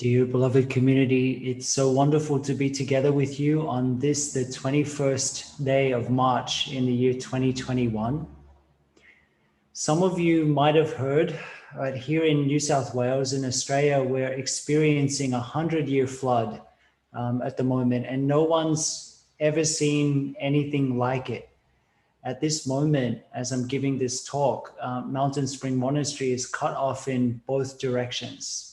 Dear beloved community, it's so wonderful to be together with you on this, the 21st day of March in the year 2021. Some of you might have heard, right here in New South Wales in Australia, we're experiencing a 100-year flood at the moment, and no one's ever seen anything like it. At this moment, as I'm giving this talk, Mountain Spring Monastery is cut off in both directions.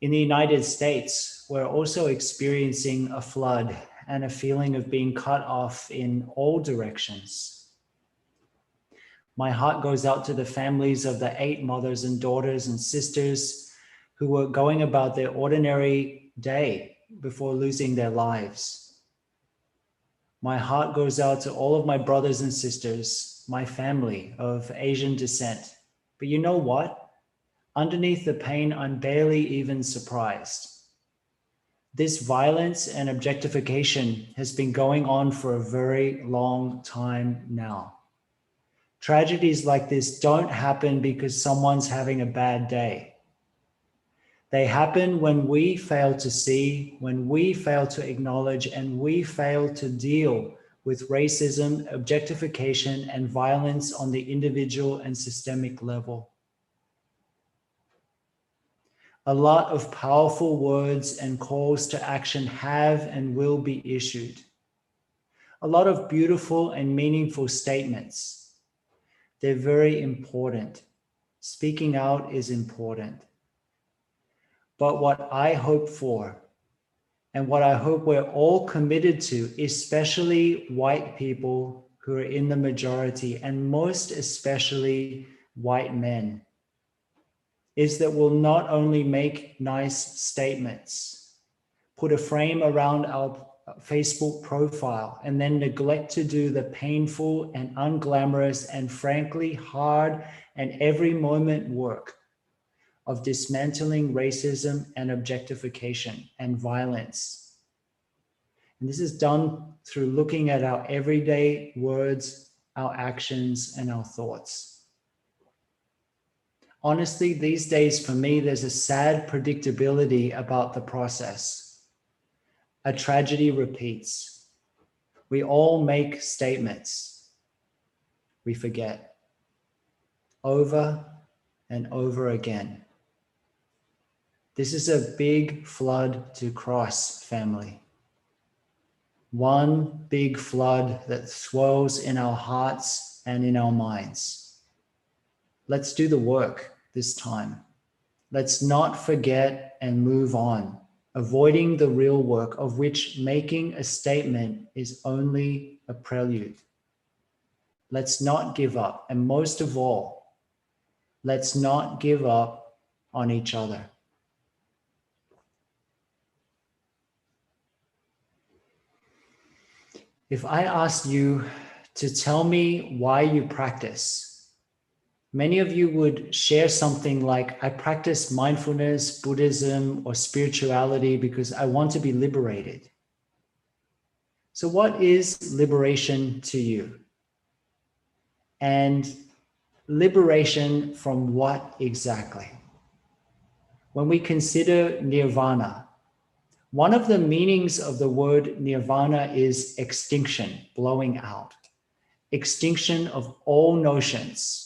In the United States, we're also experiencing a flood and a feeling of being cut off in all directions. My heart goes out to the families of the 8 mothers and daughters and sisters who were going about their ordinary day before losing their lives. My heart goes out to all of my brothers and sisters, my family of Asian descent. But you know what? Underneath the pain, I'm barely even surprised. This violence and objectification has been going on for a very long time now. Tragedies like this don't happen because someone's having a bad day. They happen when we fail to see, when we fail to acknowledge, and we fail to deal with racism, objectification, and violence on the individual and systemic level. A lot of powerful words and calls to action have and will be issued. A lot of beautiful and meaningful statements. They're very important. Speaking out is important. But what I hope for, and what I hope we're all committed to, especially white people who are in the majority, and most especially white men, is that we'll not only make nice statements, put a frame around our Facebook profile, and then neglect to do the painful and unglamorous and frankly hard and every moment work of dismantling racism and objectification and violence. And this is done through looking at our everyday words, our actions, and our thoughts. Honestly, these days for me, there's a sad predictability about the process. A tragedy repeats. We all make statements. We forget. Over and over again. This is a big flood to cross, family. One big flood that swirls in our hearts and in our minds. Let's do the work this time. Let's not forget and move on, avoiding the real work of which making a statement is only a prelude. Let's not give up. And most of all, let's not give up on each other. If I asked you to tell me why you practice, many of you would share something like, I practice mindfulness, Buddhism, or spirituality because I want to be liberated. So what is liberation to you? And liberation from what exactly? When we consider nirvana, one of the meanings of the word nirvana is extinction, blowing out. Extinction of all notions.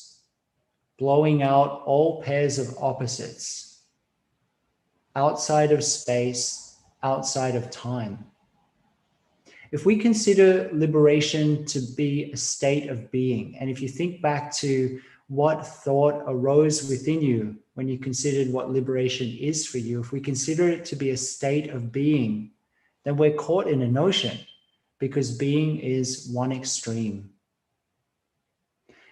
Blowing out all pairs of opposites, outside of space, outside of time. If we consider liberation to be a state of being, and if you think back to what thought arose within you when you considered what liberation is for you, if we consider it to be a state of being, then we're caught in a notion because being is one extreme.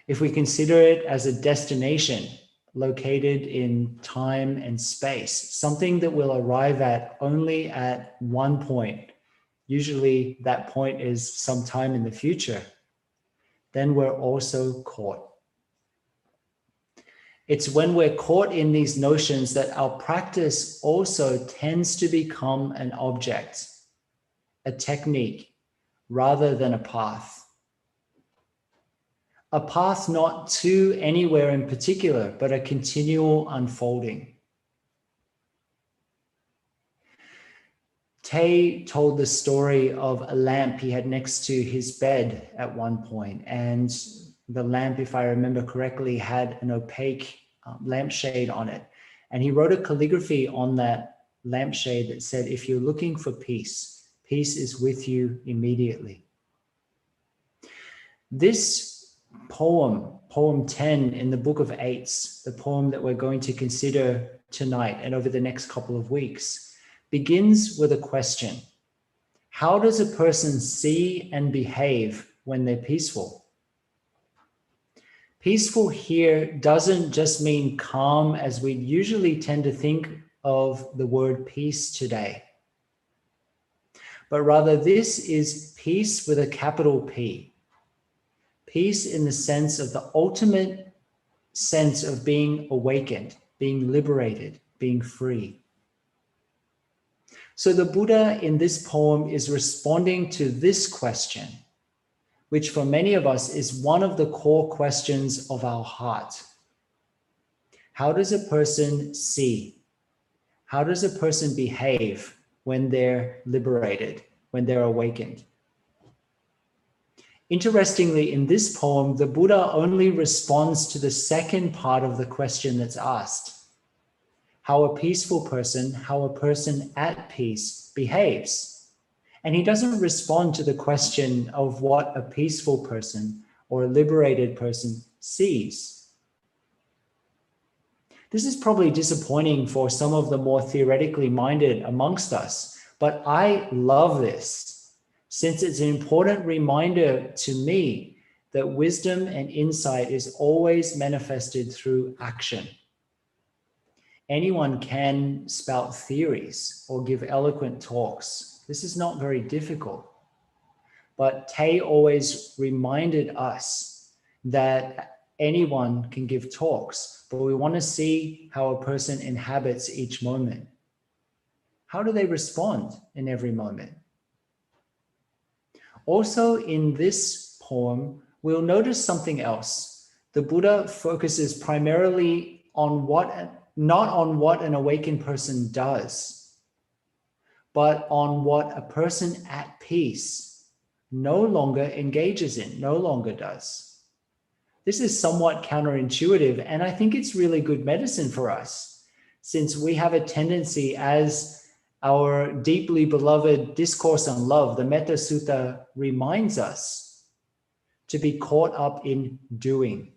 If we consider it as a destination located in time and space, something that we'll arrive at only at one point, usually that point is sometime in the future, then we're also caught. It's when we're caught in these notions that our practice also tends to become an object, a technique, rather than a path. A path not to anywhere in particular, but a continual unfolding. Tay told the story of a lamp he had next to his bed at one point, and the lamp, if I remember correctly, had an opaque lampshade on it. And he wrote a calligraphy on that lampshade that said, "If you're looking for peace, peace is with you immediately." This poem, poem 10 in the Book of Eights, the poem that we're going to consider tonight and over the next couple of weeks, begins with a question. How does a person see and behave when they're peaceful? Peaceful here doesn't just mean calm as we usually tend to think of the word peace today, but rather this is peace with a capital P. Peace in the sense of the ultimate sense of being awakened, being liberated, being free. So the Buddha in this poem is responding to this question, which for many of us is one of the core questions of our heart. How does a person see? How does a person behave when they're liberated, when they're awakened? Interestingly, in this poem, the Buddha only responds to the second part of the question that's asked. How a peaceful person, how a person at peace behaves. And he doesn't respond to the question of what a peaceful person or a liberated person sees. This is probably disappointing for some of the more theoretically minded amongst us, but I love this, since it's an important reminder to me that wisdom and insight is always manifested through action. Anyone can spout theories or give eloquent talks. This is not very difficult. But Tay always reminded us that anyone can give talks, but we want to see how a person inhabits each moment. How do they respond in every moment? Also in this poem, we'll notice something else. The Buddha focuses primarily on not on what an awakened person does, but on what a person at peace no longer engages in, no longer does. This is somewhat counterintuitive, and I think it's really good medicine for us, since we have a tendency, as our deeply beloved Discourse on Love, the Metta Sutta, reminds us, to be caught up in doing.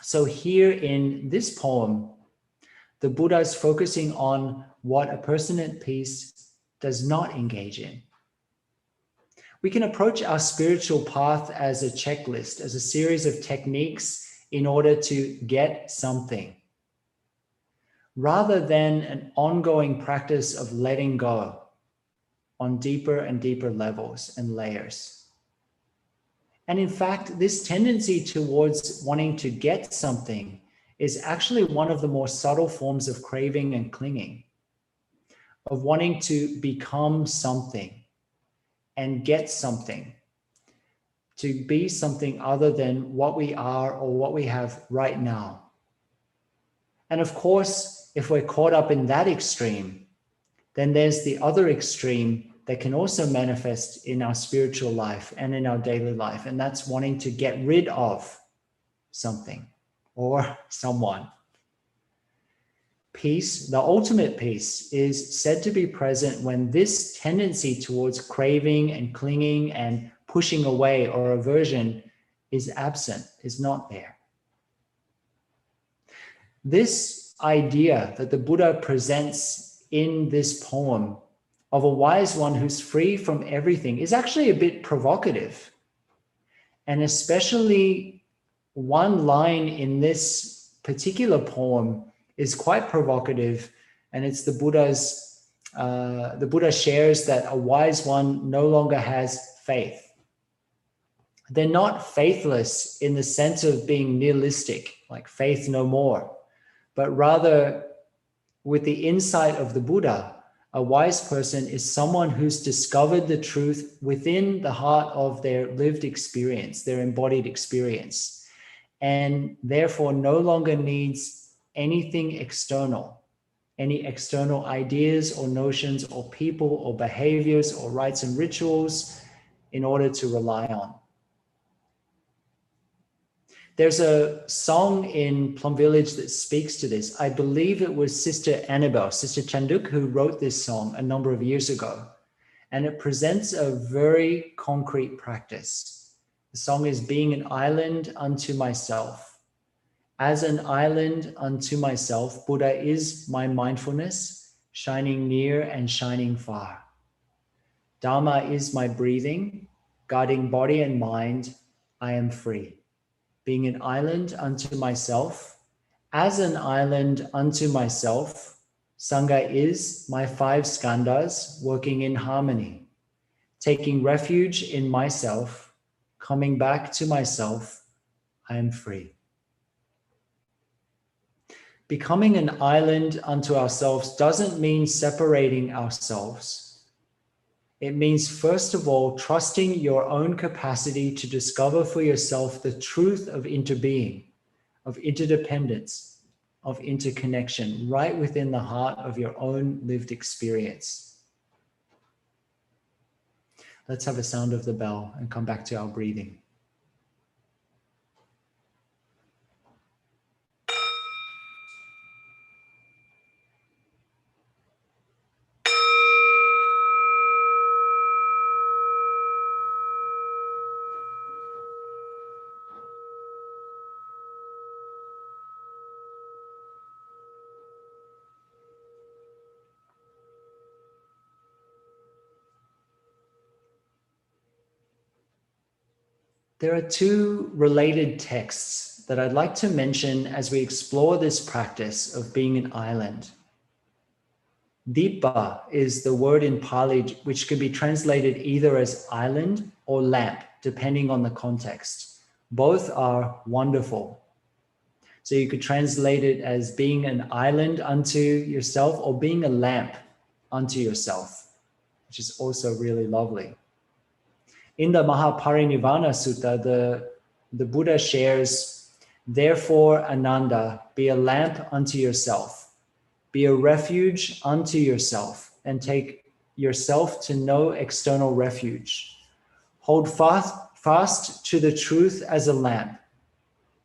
So here in this poem, the Buddha is focusing on what a person at peace does not engage in. We can approach our spiritual path as a checklist, as a series of techniques in order to get something, rather than an ongoing practice of letting go on deeper and deeper levels and layers. And in fact, this tendency towards wanting to get something is actually one of the more subtle forms of craving and clinging, of wanting to become something and get something, to be something other than what we are or what we have right now. And of course, if we're caught up in that extreme, then there's the other extreme that can also manifest in our spiritual life and in our daily life, and that's wanting to get rid of something or someone. Peace, the ultimate peace, is said to be present when this tendency towards craving and clinging and pushing away or aversion is absent, is not there. This idea that the Buddha presents in this poem of a wise one who's free from everything is actually a bit provocative. And especially one line in this particular poem is quite provocative, and it's the Buddha shares that a wise one no longer has faith. They're not faithless in the sense of being nihilistic, like faith no more, but rather with the insight of the Buddha, a wise person is someone who's discovered the truth within the heart of their lived experience, their embodied experience, and therefore no longer needs anything external any external ideas or notions or people or behaviors or rites and rituals in order to rely on. There's a song in Plum Village that speaks to this. I believe it was Sister Annabelle, Sister Chanduk, who wrote this song a number of years ago. And it presents a very concrete practice. The song is being an island unto myself. As an island unto myself, Buddha is my mindfulness, shining near and shining far. Dharma is my breathing, guiding body and mind, I am free. Being an island unto myself, as an island unto myself, Sangha is my 5 skandhas working in harmony, taking refuge in myself, coming back to myself, I am free. Becoming an island unto ourselves doesn't mean separating ourselves. It means, first of all, trusting your own capacity to discover for yourself the truth of interbeing, of interdependence, of interconnection, right within the heart of your own lived experience. Let's have a sound of the bell and come back to our breathing. There are 2 related texts that I'd like to mention as we explore this practice of being an island. Dipa is the word in Pali which can be translated either as island or lamp, depending on the context. Both are wonderful. So you could translate it as being an island unto yourself or being a lamp unto yourself, which is also really lovely. In the Mahaparinirvana Sutta, the Buddha shares, therefore, Ananda, be a lamp unto yourself, be a refuge unto yourself, and take yourself to no external refuge. Hold fast to the truth as a lamp.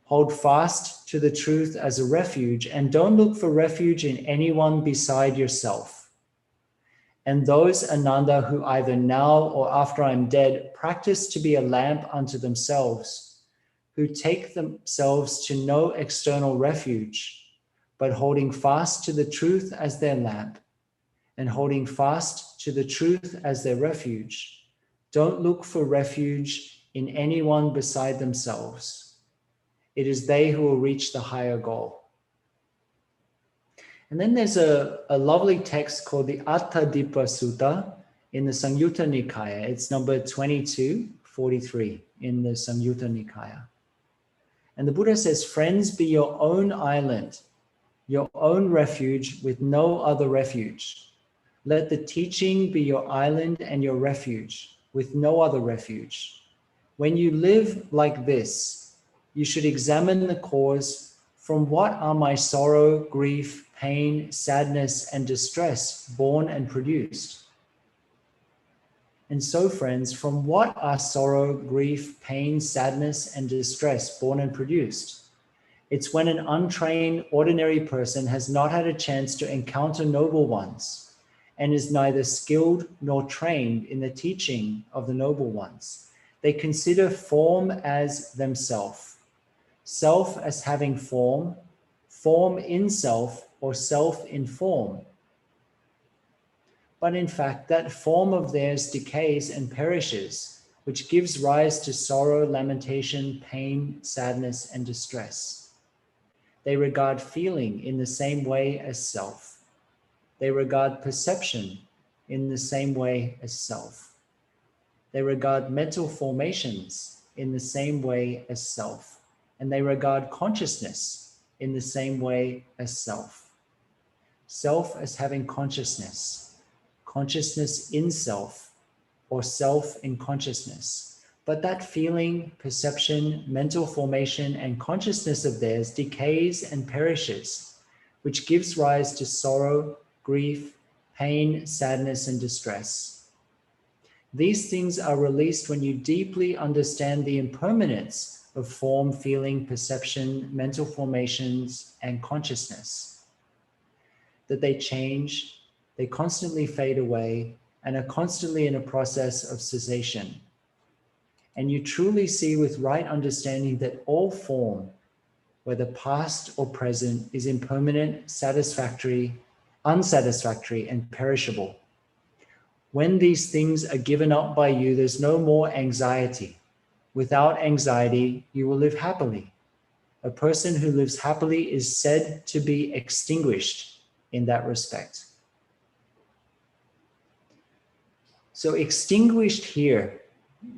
Hold fast to the truth as a refuge, and don't look for refuge in anyone beside yourself. And those, Ananda, who either now or after I'm dead practice to be a lamp unto themselves, who take themselves to no external refuge, but holding fast to the truth as their lamp, and holding fast to the truth as their refuge, don't look for refuge in anyone beside themselves. It is they who will reach the higher goal. And then there's a lovely text called the Atthakavagga Sutta in the Samyutta Nikaya. It's number 2243 in the Samyutta Nikaya. And the Buddha says, friends, be your own island, your own refuge with no other refuge. Let the teaching be your island and your refuge with no other refuge. When you live like this, you should examine the cause. From what are my sorrow, grief, pain, sadness, and distress born and produced? And so, friends, from what are sorrow, grief, pain, sadness, and distress born and produced? It's when an untrained, ordinary person has not had a chance to encounter noble ones and is neither skilled nor trained in the teaching of the noble ones. They consider form as themself, self as having form, form in self, or self in form. But in fact, that form of theirs decays and perishes, which gives rise to sorrow, lamentation, pain, sadness, and distress. They regard feeling in the same way as self. They regard perception in the same way as self. They regard mental formations in the same way as self. And they regard consciousness in the same way as self. Self as having consciousness, consciousness in self, or self in consciousness. But that feeling, perception, mental formation, and consciousness of theirs decays and perishes, which gives rise to sorrow, grief, pain, sadness, and distress. These things are released when you deeply understand the impermanence of form, feeling, perception, mental formations, and consciousness. That they change, they constantly fade away, and are constantly in a process of cessation. And you truly see with right understanding that all form, whether past or present, is impermanent, unsatisfactory, and perishable. When these things are given up by you, there's no more anxiety. Without anxiety, you will live happily. A person who lives happily is said to be extinguished in that respect. So extinguished here,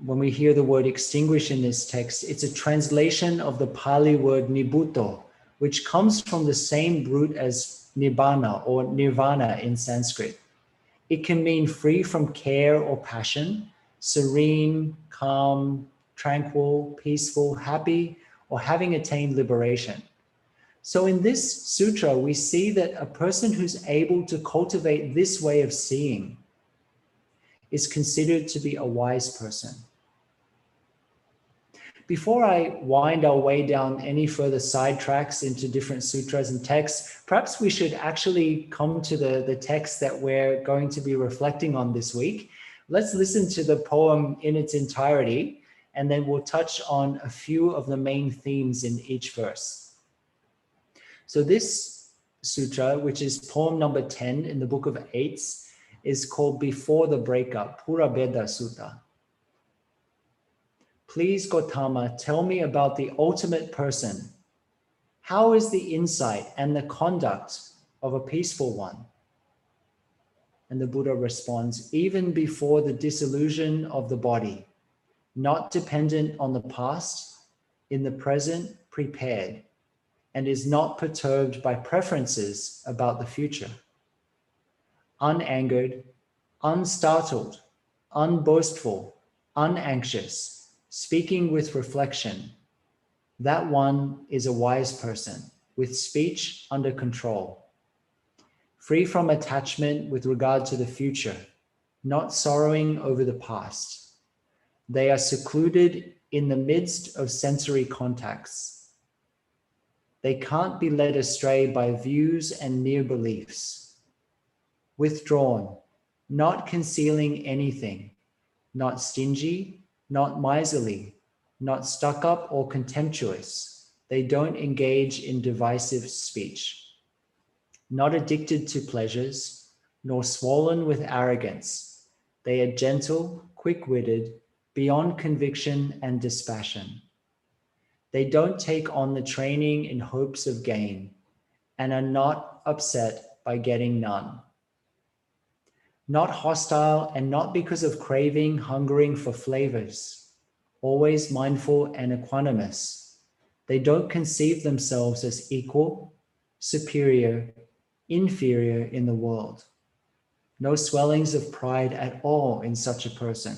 when we hear the word extinguish in this text, it's a translation of the Pali word nibbutto, which comes from the same root as nibbana or nirvana in Sanskrit. It can mean free from care or passion, serene, calm, tranquil, peaceful, happy, or having attained liberation. So in this sutra, we see that a person who's able to cultivate this way of seeing is considered to be a wise person. Before I wind our way down any further sidetracks into different sutras and texts, perhaps we should actually come to the text that we're going to be reflecting on this week. Let's listen to the poem in its entirety, and then we'll touch on a few of the main themes in each verse. So this sutra, which is poem number 10 in the Book of Eights, is called Before the Breakup, Purabeda Sutta. Please, Gautama, tell me about the ultimate person. How is the insight and the conduct of a peaceful one? And the Buddha responds, even before the dissolution of the body, not dependent on the past, in the present, prepared, and is not perturbed by preferences about the future. Unangered, unstartled, unboastful, unanxious, speaking with reflection, that one is a wise person with speech under control, free from attachment with regard to the future, not sorrowing over the past. They are secluded in the midst of sensory contacts. They can't be led astray by views and mere beliefs. Withdrawn, not concealing anything, not stingy, not miserly, not stuck up or contemptuous. They don't engage in divisive speech. Not addicted to pleasures, nor swollen with arrogance. They are gentle, quick-witted, beyond conviction and dispassion. They don't take on the training in hopes of gain and are not upset by getting none. Not hostile and not because of craving, hungering for flavors, always mindful and equanimous. They don't conceive themselves as equal, superior, inferior in the world. No swellings of pride at all in such a person.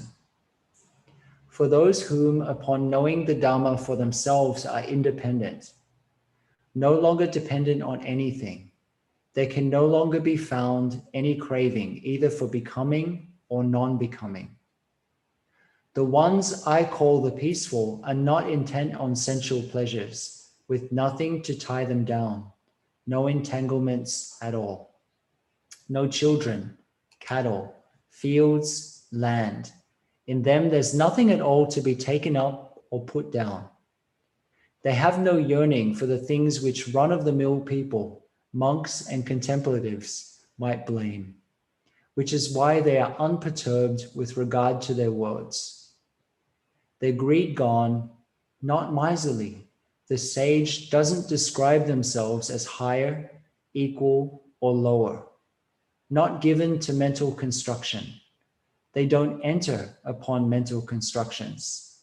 For those whom, upon knowing the Dharma for themselves, are independent, no longer dependent on anything, there can no longer be found any craving, either for becoming or non-becoming. The ones I call the peaceful are not intent on sensual pleasures, with nothing to tie them down, no entanglements at all. No children, cattle, fields, land. In them, there's nothing at all to be taken up or put down. They have no yearning for the things which run-of-the-mill people, monks and contemplatives, might blame, which is why they are unperturbed with regard to their words. Their greed gone, not miserly, the sage doesn't describe themselves as higher, equal, or lower, not given to mental construction. They don't enter upon mental constructions.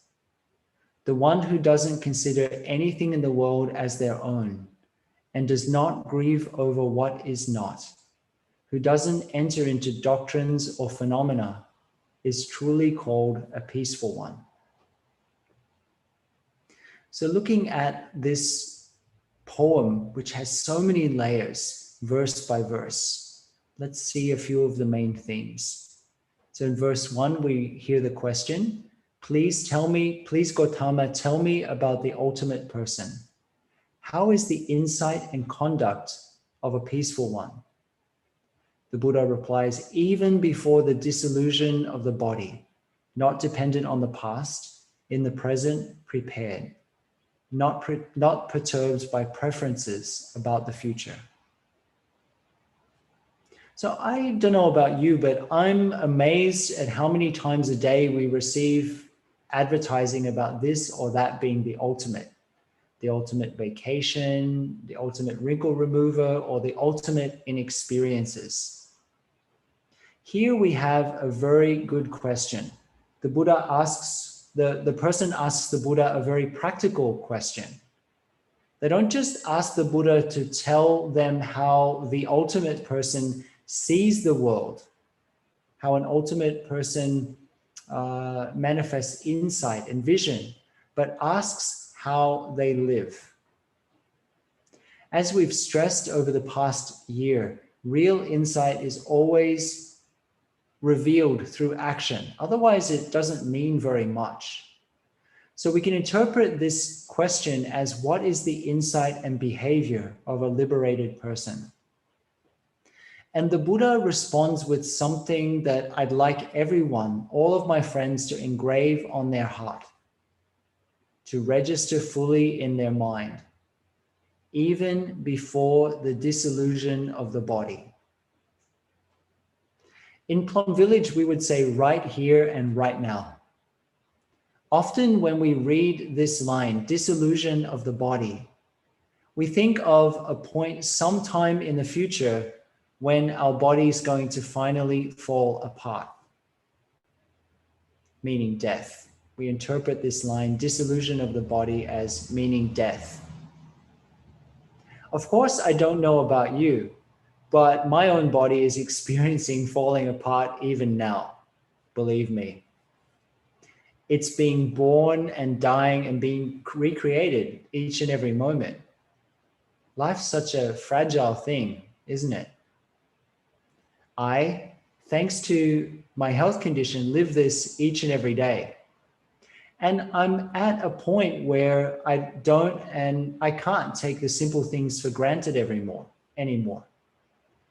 The one who doesn't consider anything in the world as their own and does not grieve over what is not, who doesn't enter into doctrines or phenomena, is truly called a peaceful one. So looking at this poem which has so many layers, verse by verse. Let's see a few of the main themes. So in verse 1, we hear the question, please Gautama, tell me about the ultimate person. How is the insight and conduct of a peaceful one? The Buddha replies, even before the dissolution of the body, not dependent on the past, in the present, prepared, not perturbed by preferences about the future. So I don't know about you, but I'm amazed at how many times a day we receive advertising about this or that being the ultimate vacation, the ultimate wrinkle remover, or the ultimate in experiences. Here we have a very good question. The Buddha asks, the person asks the Buddha a very practical question. They don't just ask the Buddha to tell them how the ultimate person sees the world, how an ultimate person manifests insight and vision, but asks how they live. As we've stressed over the past year, real insight is always revealed through action. Otherwise, it doesn't mean very much. So we can interpret this question as, what is the insight and behavior of a liberated person? And the Buddha responds with something that I'd like everyone, all of my friends, to engrave on their heart, to register fully in their mind, even before the dissolution of the body. In Plum Village, we would say right here and right now. Often when we read this line, dissolution of the body, we think of a point sometime in the future when our body is going to finally fall apart, meaning death. We interpret this line, dissolution of the body, as meaning death. Of course, I don't know about you, but my own body is experiencing falling apart even now, believe me. It's being born and dying and being recreated each and every moment. Life's such a fragile thing, isn't it? I, thanks to my health condition, live this each and every day. And I'm at a point where I don't and I can't take the simple things for granted anymore.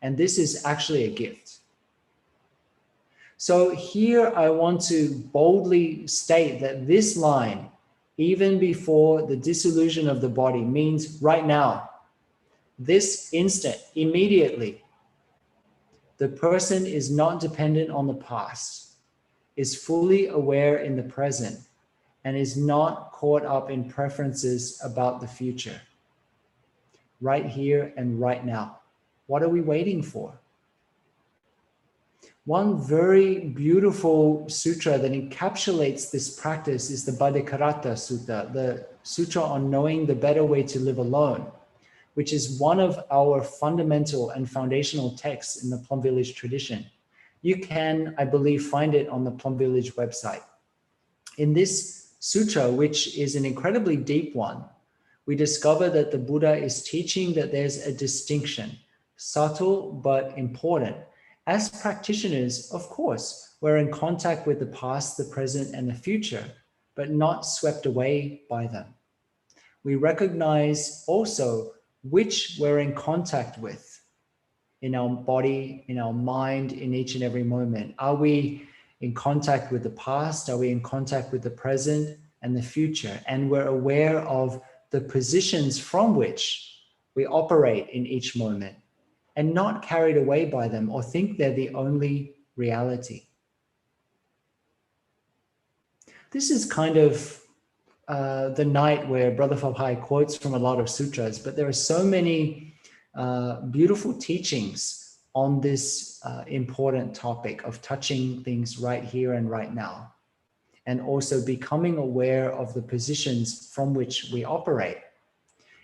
And this is actually a gift. So here I want to boldly state that this line, even before the dissolution of the body, means right now, this instant, immediately. The person is not dependent on the past, is fully aware in the present, and is not caught up in preferences about the future. Right here and right now. What are we waiting for? One very beautiful sutra that encapsulates this practice is the Bhaddekaratta Sutta, the sutra on knowing the better way to live alone, which is one of our fundamental and foundational texts in the Plum Village tradition. You can, I believe, find it on the Plum Village website. In this sutra, which is an incredibly deep one, we discover that the Buddha is teaching that there's a distinction, subtle but important. As practitioners, of course, we're in contact with the past, the present, and the future, but not swept away by them. We recognize also which we're in contact with in our body, in our mind, in each and every moment. Are we in contact with the past? Are we in contact with the present and the future? And we're aware of the positions from which we operate in each moment and not carried away by them or think they're the only reality. This is kind of the night where Brother Phappai quotes from a lot of sutras, but there are so many beautiful teachings on this important topic of touching things right here and right now, and also becoming aware of the positions from which we operate.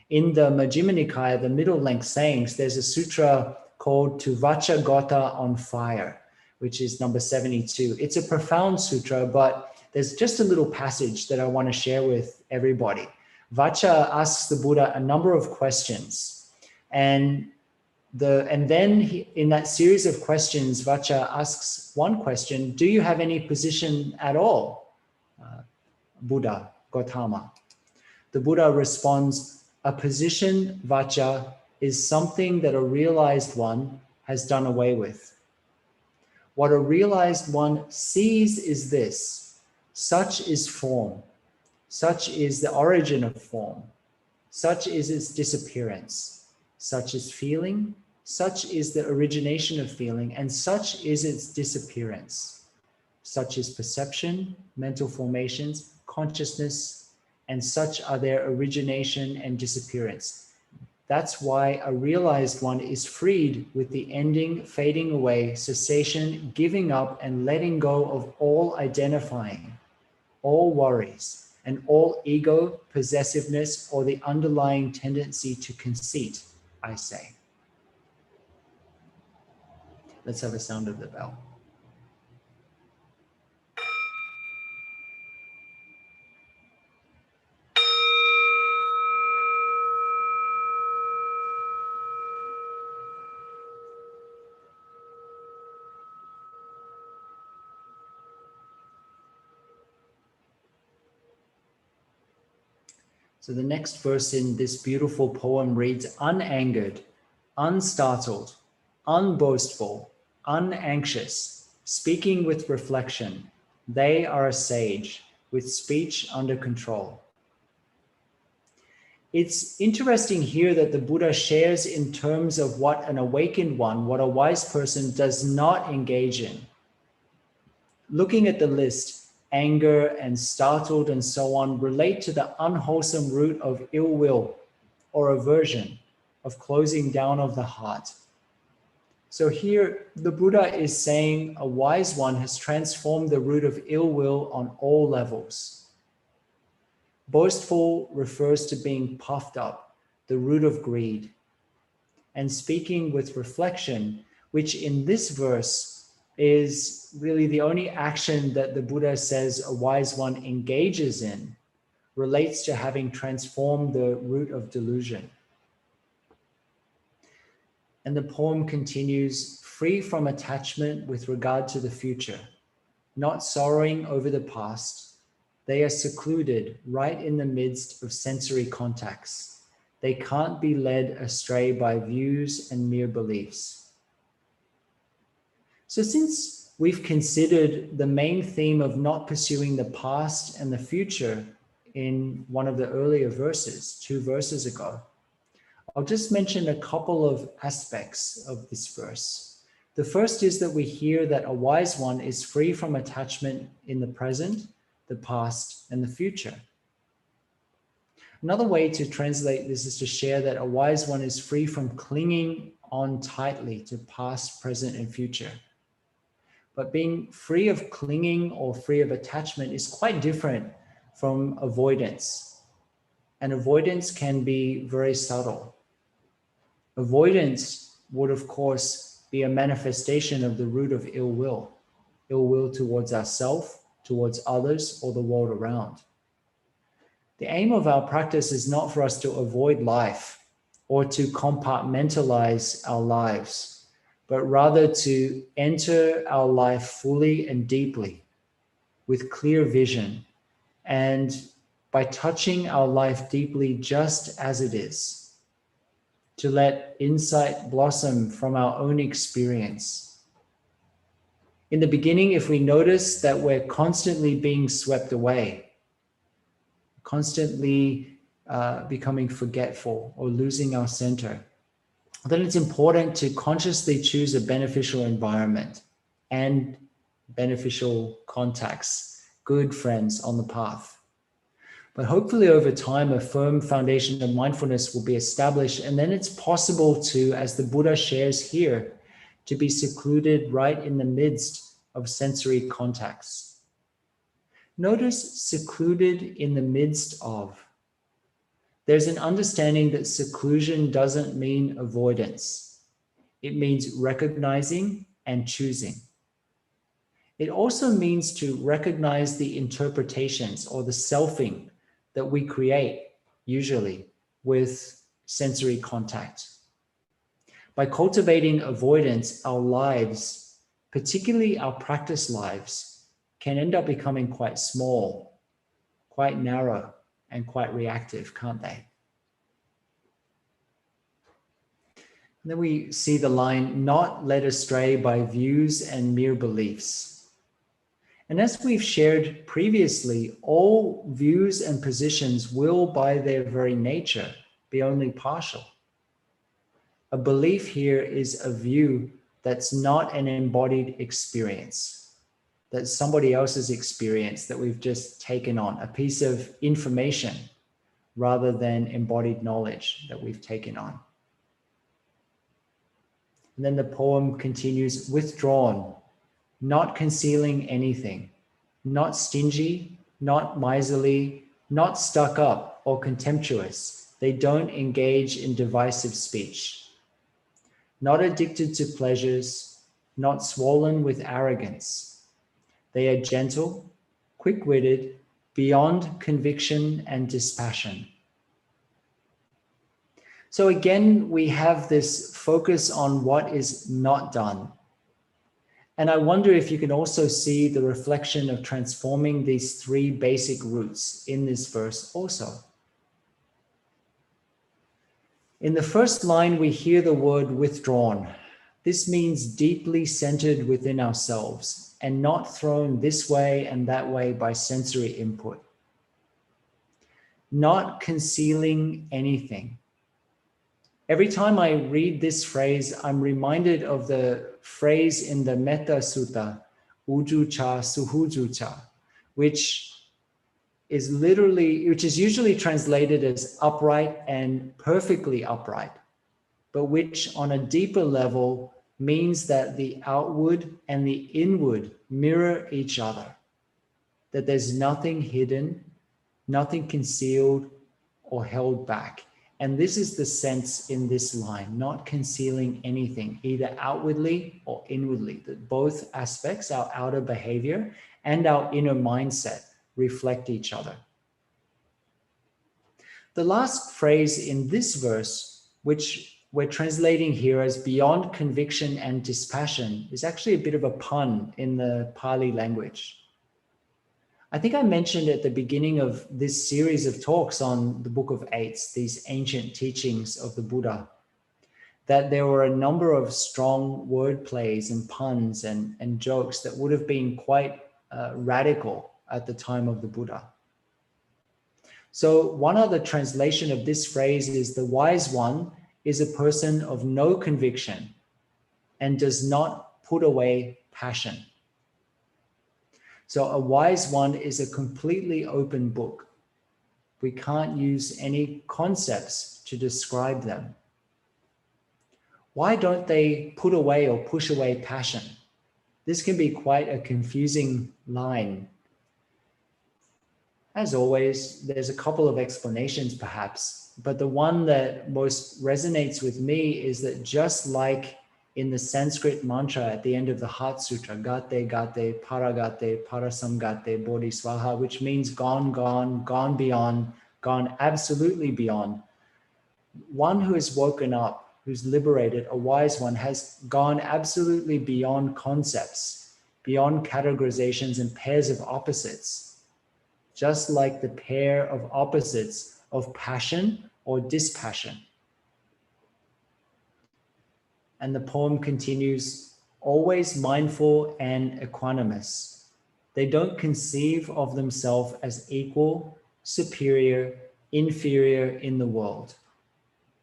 In the Majjhima Nikaya, the middle length sayings, there's a sutra called Tuvachagata on Fire, which is number 72. It's a profound sutra, but there's just a little passage that I want to share with everybody, Vacha asks the Buddha a number of questions. And then in that series of questions, Vacha asks one question: do you have any position at all, Buddha, Gautama? The Buddha responds, a position, Vacha, is something that a realized one has done away with. What a realized one sees is this: such is form, such is the origin of form, such is its disappearance, such is feeling, such is the origination of feeling, and such is its disappearance. Such is perception, mental formations, consciousness, and such are their origination and disappearance. That's why a realized one is freed with the ending, fading away, cessation, giving up, and letting go of all identifying, all worries, and all ego, possessiveness, or the underlying tendency to conceit, I say. Let's have a sound of the bell. So the next verse in this beautiful poem reads, unangered, unstartled, unboastful, unanxious, speaking with reflection, they are a sage with speech under control. It's interesting here that the Buddha shares in terms of what an awakened one, what a wise person does not engage in. Looking at the list, anger and startled and so on relate to the unwholesome root of ill will or aversion, of closing down of the heart. So here the Buddha is saying a wise one has transformed the root of ill will on all levels. Boastful refers to being puffed up, the root of greed. And speaking with reflection, which in this verse is really the only action that the Buddha says a wise one engages in, relates to having transformed the root of delusion. And the poem continues, free from attachment with regard to the future, not sorrowing over the past, they are secluded right in the midst of sensory contacts. They can't be led astray by views and mere beliefs. So since we've considered the main theme of not pursuing the past and the future in one of the earlier verses, 2 verses ago, I'll just mention a couple of aspects of this verse. The first is that we hear that a wise one is free from attachment in the present, the past, and the future. Another way to translate this is to share that a wise one is free from clinging on tightly to past, present, and future. But being free of clinging or free of attachment is quite different from avoidance. And avoidance can be very subtle. Avoidance would, of course, be a manifestation of the root of ill will towards ourselves, towards others, or the world around. The aim of our practice is not for us to avoid life or to compartmentalize our lives, but rather to enter our life fully and deeply with clear vision, and by touching our life deeply just as it is, to let insight blossom from our own experience. In the beginning, if we notice that we're constantly being swept away, constantly becoming forgetful or losing our center, then it's important to consciously choose a beneficial environment and beneficial contacts, good friends on the path. But hopefully over time, a firm foundation of mindfulness will be established, and then it's possible to, as the Buddha shares here, to be secluded right in the midst of sensory contacts. Notice secluded in the midst of. There's an understanding that seclusion doesn't mean avoidance. It means recognizing and choosing. It also means to recognize the interpretations or the selfing that we create usually, with sensory contact. By cultivating avoidance, our lives, particularly our practice lives, can end up becoming quite small, quite narrow, and quite reactive, can't they? And then we see the line, not led astray by views and mere beliefs. And as we've shared previously, all views and positions will, by their very nature, be only partial. A belief here is a view that's not an embodied experience, that's somebody else's experience that we've just taken on, a piece of information rather than embodied knowledge that we've taken on. And then the poem continues, withdrawn, not concealing anything, not stingy, not miserly, not stuck up or contemptuous. They don't engage in divisive speech. Not addicted to pleasures, not swollen with arrogance. They are gentle, quick-witted, beyond conviction and dispassion. So again, we have this focus on what is not done. And I wonder if you can also see the reflection of transforming these three basic roots in this verse also. In the first line, we hear the word withdrawn. This means deeply centered within ourselves and not thrown this way and that way by sensory input. Not concealing anything. Every time I read this phrase, I'm reminded of the phrase in the Metta Sutta, Uju Cha Suhuju Cha, which is usually translated as upright and perfectly upright, but which on a deeper level means that the outward and the inward mirror each other, that there's nothing hidden, nothing concealed or held back. And this is the sense in this line, not concealing anything, either outwardly or inwardly, that both aspects, our outer behavior and our inner mindset, reflect each other. The last phrase in this verse, which we're translating here as beyond conviction and dispassion, is actually a bit of a pun in the Pali language. I think I mentioned at the beginning of this series of talks on the Book of Eights, these ancient teachings of the Buddha, that there were a number of strong word plays and puns and jokes that would have been quite radical at the time of the Buddha. So one other translation of this phrase is the wise one is a person of no conviction and does not put away passion. So a wise one is a completely open book. We can't use any concepts to describe them. Why don't they put away or push away passion? This can be quite a confusing line. As always, there's a couple of explanations perhaps, but the one that most resonates with me is that just like in the Sanskrit mantra at the end of the Heart Sutra, Gate, Gate, Paragate, Parasamgate, Bodhisvaha, which means gone, gone, gone beyond, gone absolutely beyond. One who has woken up, who's liberated, a wise one, has gone absolutely beyond concepts, beyond categorizations and pairs of opposites. Just like the pair of opposites of passion or dispassion. And the poem continues, always mindful and equanimous. They don't conceive of themselves as equal, superior, inferior in the world.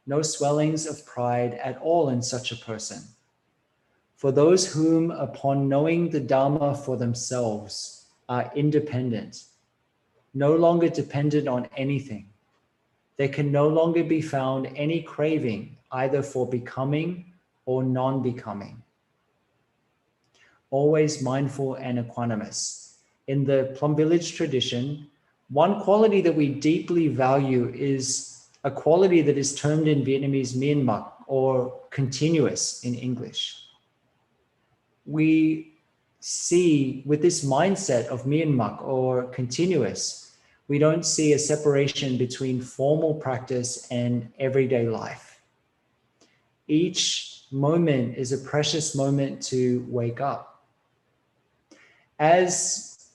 No swellings of pride at all in such a person. For those whom, upon knowing the Dharma for themselves, are independent, no longer dependent on anything, there can no longer be found any craving either for becoming or non-becoming. Always mindful and equanimous. In the Plum Village tradition, one quality that we deeply value is a quality that is termed in Vietnamese Mien Mak, or continuous in English. We see with this mindset of Mien Mak or continuous, We don't see a separation between formal practice and everyday life. Each moment is a precious moment to wake up. As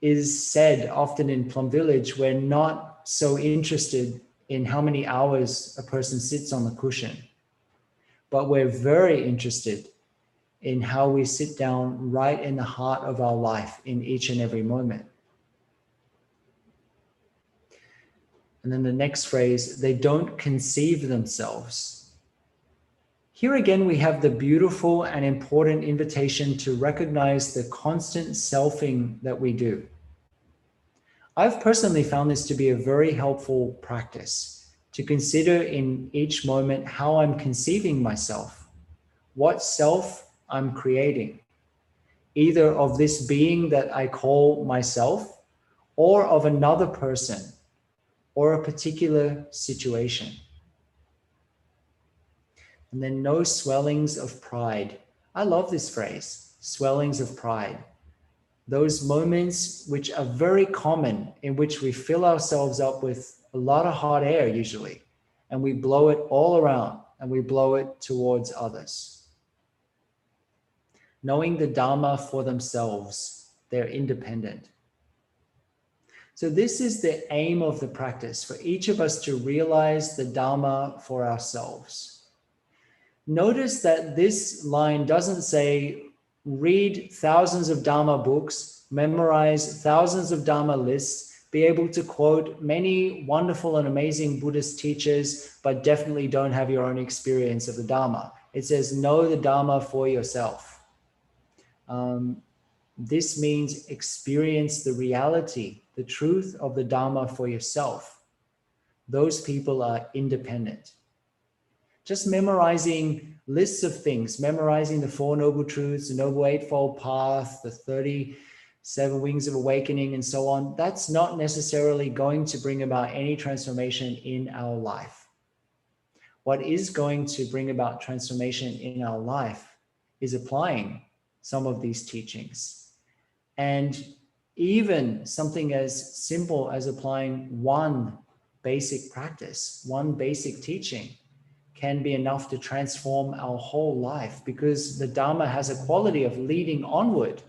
is said often in Plum Village, we're not so interested in how many hours a person sits on the cushion, but we're very interested in how we sit down right in the heart of our life in each and every moment. And then the next phrase, they don't conceive themselves. Here again, we have the beautiful and important invitation to recognize the constant selfing that we do. I've personally found this to be a very helpful practice, to consider in each moment how I'm conceiving myself, what self I'm creating, either of this being that I call myself, or of another person, or a particular situation. And then no swellings of pride. I love this phrase, swellings of pride. Those moments which are very common, in which we fill ourselves up with a lot of hot air usually, and we blow it all around and we blow it towards others. Knowing the Dharma for themselves, they're independent. So this is the aim of the practice, for each of us to realize the Dharma for ourselves. Notice that this line doesn't say, read thousands of Dharma books, memorize thousands of Dharma lists, be able to quote many wonderful and amazing Buddhist teachers, but definitely don't have your own experience of the Dharma. It says, know the Dharma for yourself. This means experience the reality, the truth of the Dharma for yourself. Those people are independent. Just memorizing lists of things, memorizing the Four Noble Truths, the Noble Eightfold Path, the 37 Wings of Awakening, and so on, that's not necessarily going to bring about any transformation in our life. What is going to bring about transformation in our life is applying some of these teachings. And even something as simple as applying one basic practice, one basic teaching, can be enough to transform our whole life, because the Dharma has a quality of leading onward.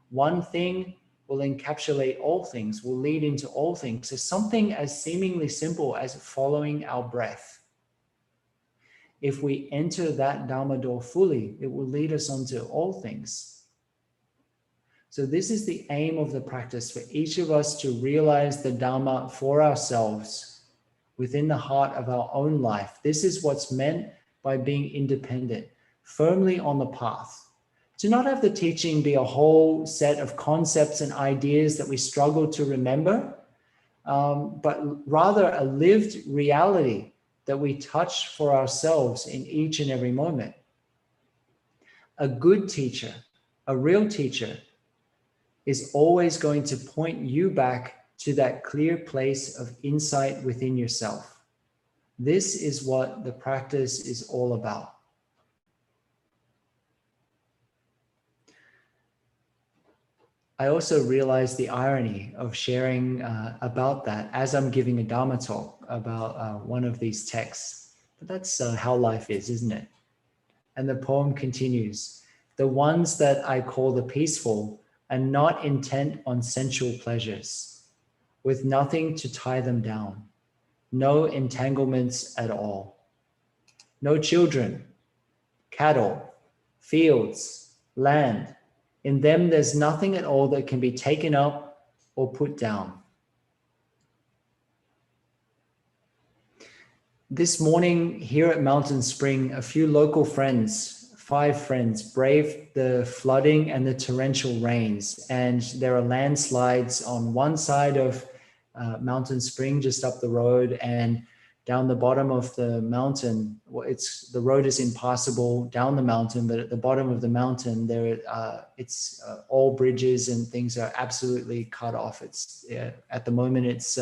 One thing will encapsulate all things, will lead into all things. So something as seemingly simple as following our breath. If we enter that Dharma door fully, it will lead us onto all things. So this is the aim of the practice, for each of us to realize the Dharma for ourselves within the heart of our own life. This is what's meant by being independent, firmly on the path. To not have the teaching be a whole set of concepts and ideas that we struggle to remember, but rather a lived reality that we touch for ourselves in each and every moment. A good teacher, a real teacher, is always going to point you back to that clear place of insight within yourself. This is what the practice is all about. I also realized the irony of sharing about that as I'm giving a Dharma talk about one of these texts. But that's how life is, isn't it? And the poem continues, the ones that I call the peaceful are not intent on sensual pleasures, with nothing to tie them down, no entanglements at all. No children, cattle, fields, land. In them, there's nothing at all that can be taken up or put down. This morning here at Mountain Spring, a few local friends, 5 friends, braved the flooding and the torrential rains. And there are landslides on one side of Mountain Spring, just up the road, and down the bottom of the mountain. The road is impassable down the mountain, but at the bottom of the mountain, it's all bridges and things are absolutely cut off. At the moment, it's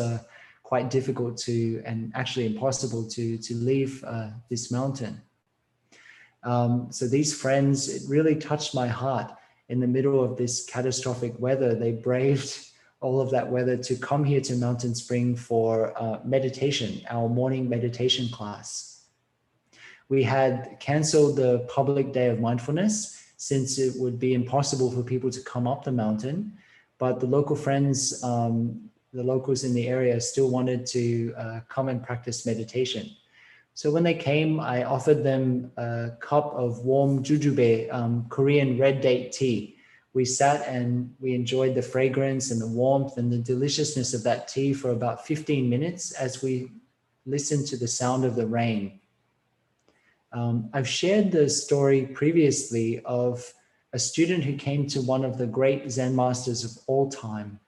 quite difficult to, and actually impossible to leave this mountain. So these friends, it really touched my heart. In the middle of this catastrophic weather, they braved all of that weather to come here to Mountain Spring for meditation, our morning meditation class. We had canceled the public day of mindfulness since it would be impossible for people to come up the mountain, but the local friends, the locals in the area still wanted to come and practice meditation. So when they came, I offered them a cup of warm jujube, Korean red date tea. We sat and we enjoyed the fragrance and the warmth and the deliciousness of that tea for about 15 minutes as we listened to the sound of the rain. I've shared the story previously of a student who came to one of the great Zen masters of all time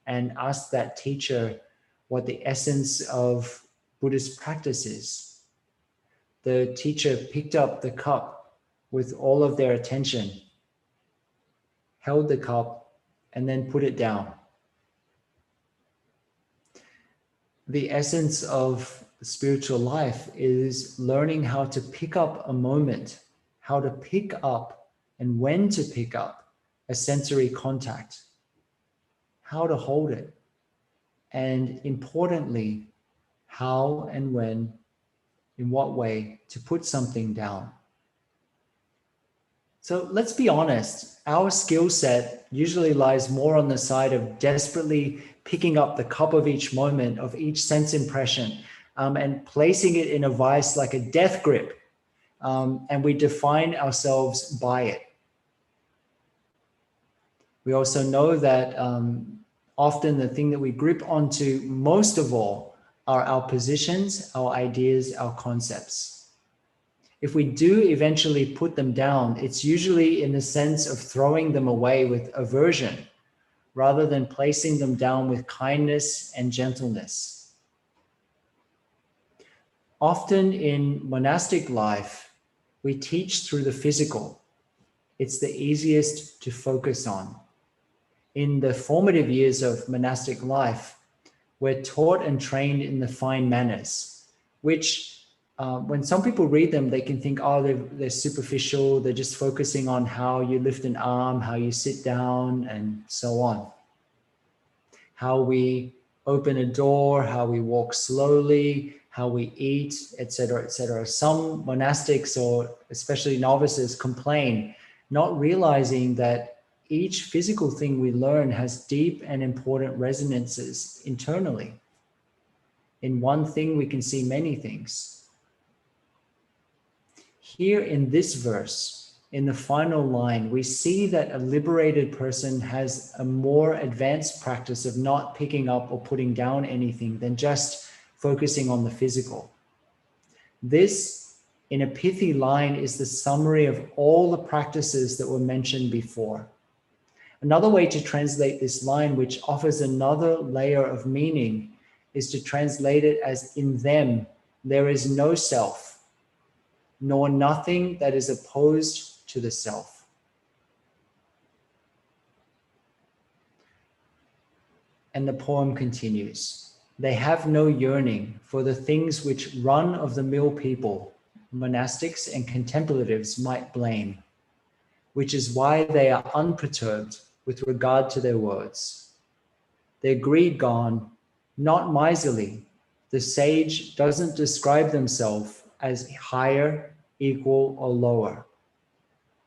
and asked that teacher what the essence of Buddhist practice is. The teacher picked up the cup with all of their attention, held the cup, and then put it down. The essence of spiritual life is learning how to pick up a moment, how to pick up and when to pick up a sensory contact, how to hold it, and importantly, how and when, in what way to put something down. So let's be honest, our skill set usually lies more on the side of desperately picking up the cup of each moment, of each sense impression, and placing it in a vice like a death grip. And we define ourselves by it. We also know that often the thing that we grip onto most of all are our positions, our ideas, our concepts. If we do eventually put them down, it's usually in the sense of throwing them away with aversion, rather than placing them down with kindness and gentleness. Often in monastic life, we teach through the physical. It's the easiest to focus on. In the formative years of monastic life, we're taught and trained in the fine manners, which when some people read them, they can think, oh, they're superficial. They're just focusing on how you lift an arm, how you sit down, and so on. How we open a door, how we walk slowly, how we eat, etc., etc. Some monastics, or especially novices, complain, not realizing that each physical thing we learn has deep and important resonances internally. In one thing, we can see many things. Here in this verse, in the final line, we see that a liberated person has a more advanced practice of not picking up or putting down anything than just focusing on the physical. This, in a pithy line, is the summary of all the practices that were mentioned before. Another way to translate this line, which offers another layer of meaning, is to translate it as, in them, there is no self, nor nothing that is opposed to the self. And the poem continues. They have no yearning for the things which run-of-the-mill people, monastics and contemplatives, might blame, which is why they are unperturbed with regard to their words. Their greed gone, not miserly, the sage doesn't describe themselves as higher, equal, or lower.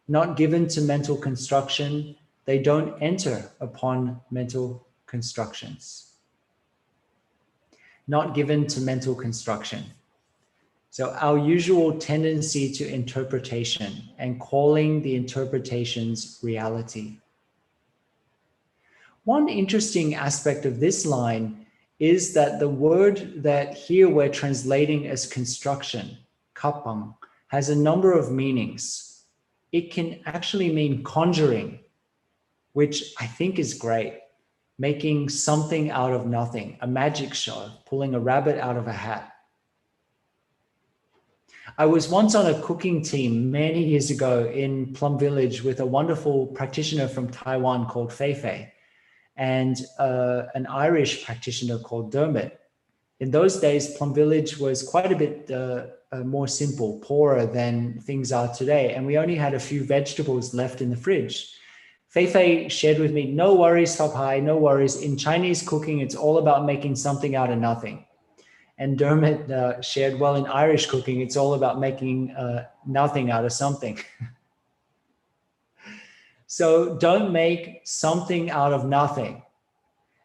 Not given to mental construction, they don't enter upon mental constructions. Not given to mental construction. So our usual tendency to interpretation and calling the interpretations reality. One interesting aspect of this line is that the word that here we're translating as construction, kapang, has a number of meanings. It can actually mean conjuring, which I think is great. Making something out of nothing, a magic show, pulling a rabbit out of a hat. I was once on a cooking team many years ago in Plum Village with a wonderful practitioner from Taiwan called Fei and an Irish practitioner called Dermot. In those days, Plum Village was quite a bit more simple, poorer than things are today. And we only had a few vegetables left in the fridge. Fei shared with me, no worries, Pháp Hai, no worries. In Chinese cooking, it's all about making something out of nothing. And Dermot shared, well, in Irish cooking, it's all about making nothing out of something. So don't make something out of nothing,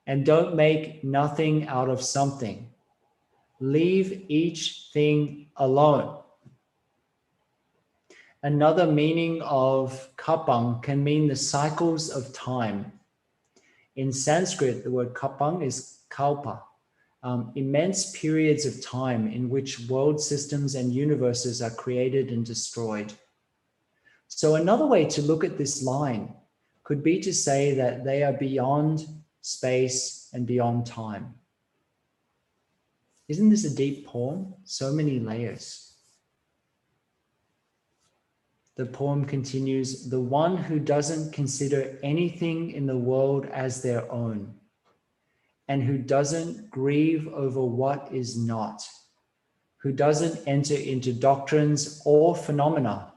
and don't make nothing out of something. Leave each thing alone. Another meaning of kapang can mean the cycles of time. In Sanskrit, the word kapang is kalpa, immense periods of time in which world systems and universes are created and destroyed. So another way to look at this line could be to say that they are beyond space and beyond time. Isn't this a deep poem? So many layers. The poem continues, the one who doesn't consider anything in the world as their own, and who doesn't grieve over what is not, who doesn't enter into doctrines or phenomena,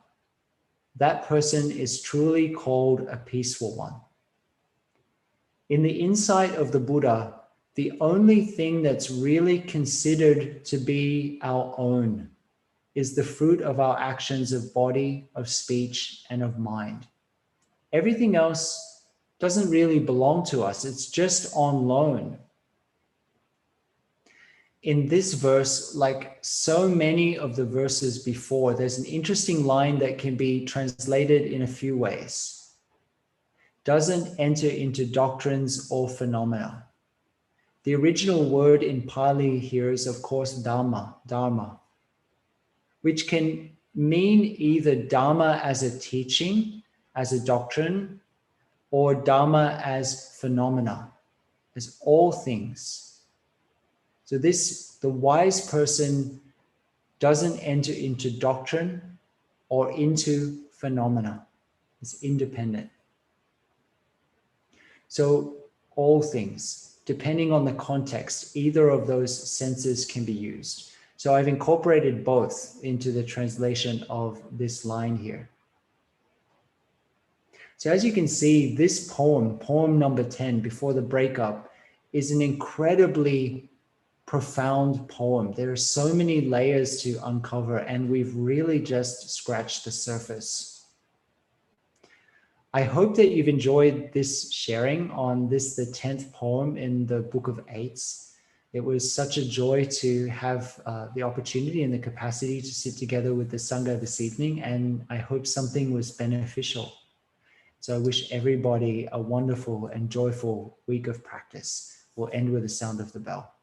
that person is truly called a peaceful one. In the insight of the Buddha, the only thing that's really considered to be our own is the fruit of our actions of body, of speech, and of mind. Everything else doesn't really belong to us. It's just on loan. In this verse, like so many of the verses before, there's an interesting line that can be translated in a few ways. Doesn't enter into doctrines or phenomena. The original word in Pali here is, of course, Dharma, which can mean either Dharma as a teaching, as a doctrine, or Dharma as phenomena, as all things. So the wise person doesn't enter into doctrine or into phenomena. It's independent. So all things, depending on the context, either of those senses can be used. So I've incorporated both into the translation of this line here. So as you can see, this poem number 10, Before the Breakup, is an incredibly profound poem. There are so many layers to uncover, and we've really just scratched the surface. I hope that you've enjoyed this sharing on this, the 10th poem in the Book of Eights. It was such a joy to have the opportunity and the capacity to sit together with the Sangha this evening, and I hope something was beneficial. So I wish everybody a wonderful and joyful week of practice. We'll end with the sound of the bell.